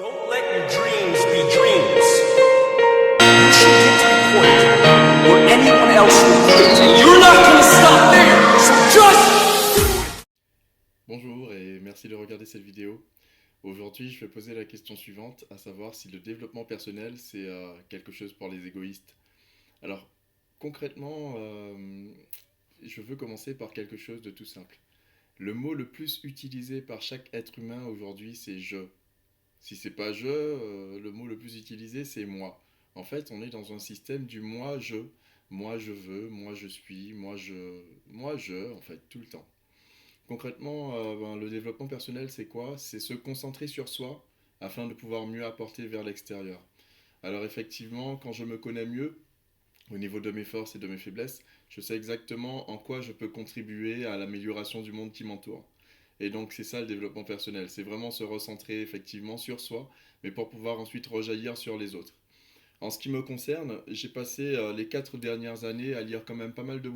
Don't let your dreams be dreams. You should get to the point where anyone else will quit, and you're not gonna stop there. So just do it. Bonjour et merci de regarder cette vidéo. Aujourd'hui, je vais poser la question suivante, à savoir si le développement personnel, c'est quelque chose pour les égoïstes. Alors, concrètement, je veux commencer par quelque chose de tout simple. Le mot le plus utilisé par chaque être humain aujourd'hui, c'est « je ». Si c'est pas « je », le mot le plus utilisé, c'est « moi ». En fait, on est dans un système du « moi-je ». Moi, je veux, moi, je suis, moi, je, en fait, tout le temps. Concrètement, le développement personnel, c'est quoi? C'est se concentrer sur soi afin de pouvoir mieux apporter vers l'extérieur. Alors effectivement, quand je me connais mieux, au niveau de mes forces et de mes faiblesses, je sais exactement en quoi je peux contribuer à l'amélioration du monde qui m'entoure. Et donc c'est ça le développement personnel, c'est vraiment se recentrer effectivement sur soi, mais pour pouvoir ensuite rejaillir sur les autres. En ce qui me concerne, j'ai passé les 4 dernières années à lire quand même pas mal de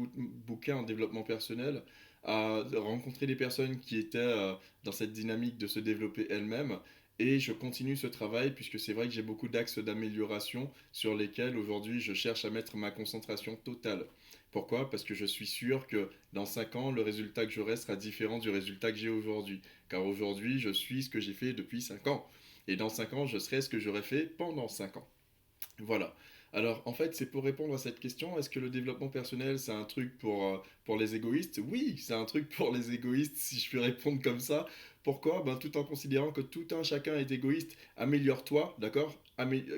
bouquins en développement personnel, à rencontrer des personnes qui étaient dans cette dynamique de se développer elles-mêmes. Et je continue ce travail puisque c'est vrai que j'ai beaucoup d'axes d'amélioration sur lesquels aujourd'hui je cherche à mettre ma concentration totale. Pourquoi? Parce que je suis sûr que dans 5 ans, le résultat que j'aurai sera différent du résultat que j'ai aujourd'hui. Car aujourd'hui, je suis ce que j'ai fait depuis 5 ans. Et dans 5 ans, je serai ce que j'aurais fait pendant 5 ans. Voilà. Alors, en fait, c'est pour répondre à cette question, est-ce que le développement personnel, c'est un truc pour les égoïstes? Oui, c'est un truc pour les égoïstes, si je puis répondre comme ça. Pourquoi? Ben, tout en considérant que tout un chacun est égoïste, améliore-toi, d'accord?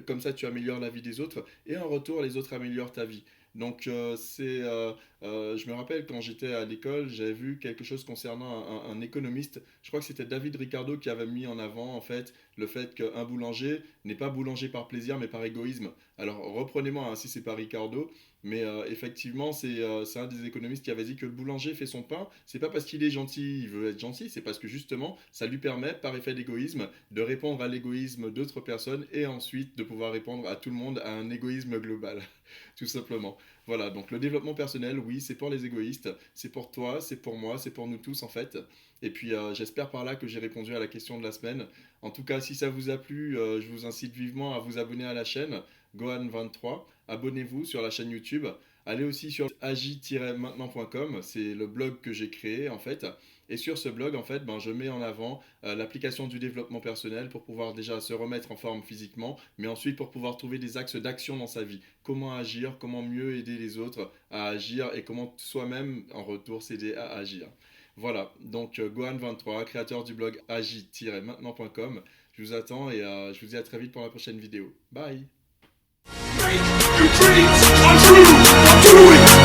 Comme ça, tu améliores la vie des autres, et en retour, les autres améliorent ta vie. Donc, je me rappelle quand j'étais à l'école, j'avais vu quelque chose concernant un économiste. Je crois que c'était David Ricardo qui avait mis en avant, en fait, le fait qu'un boulanger n'est pas boulanger par plaisir, mais par égoïsme. Alors, reprenez-moi hein, si c'est pas Ricardo, mais effectivement, c'est un des économistes qui avait dit que le boulanger fait son pain, c'est pas parce qu'il est gentil, il veut être gentil, c'est parce que justement, ça lui permet, par effet d'égoïsme, de répondre à l'égoïsme d'autres personnes et ensuite de pouvoir répondre à tout le monde à un égoïsme global, tout simplement. Voilà, donc le développement personnel, oui, c'est pour les égoïstes, c'est pour toi, c'est pour moi, c'est pour nous tous en fait. Et puis j'espère par là que j'ai répondu à la question de la semaine. En tout cas, si ça vous a plu, je vous incite vivement à vous abonner à la chaîne Gohan23. Abonnez-vous sur la chaîne YouTube. Allez aussi sur agi-maintenant.com, c'est le blog que j'ai créé en fait. Et sur ce blog, en fait, je mets en avant l'application du développement personnel pour pouvoir déjà se remettre en forme physiquement, mais ensuite pour pouvoir trouver des axes d'action dans sa vie. Comment agir, comment mieux aider les autres à agir et comment soi-même, en retour, s'aider à agir. Voilà, donc Gohan23, créateur du blog agi-maintenant.com. Je vous attends et je vous dis à très vite pour la prochaine vidéo. Bye! Make your dreams come true. Do it.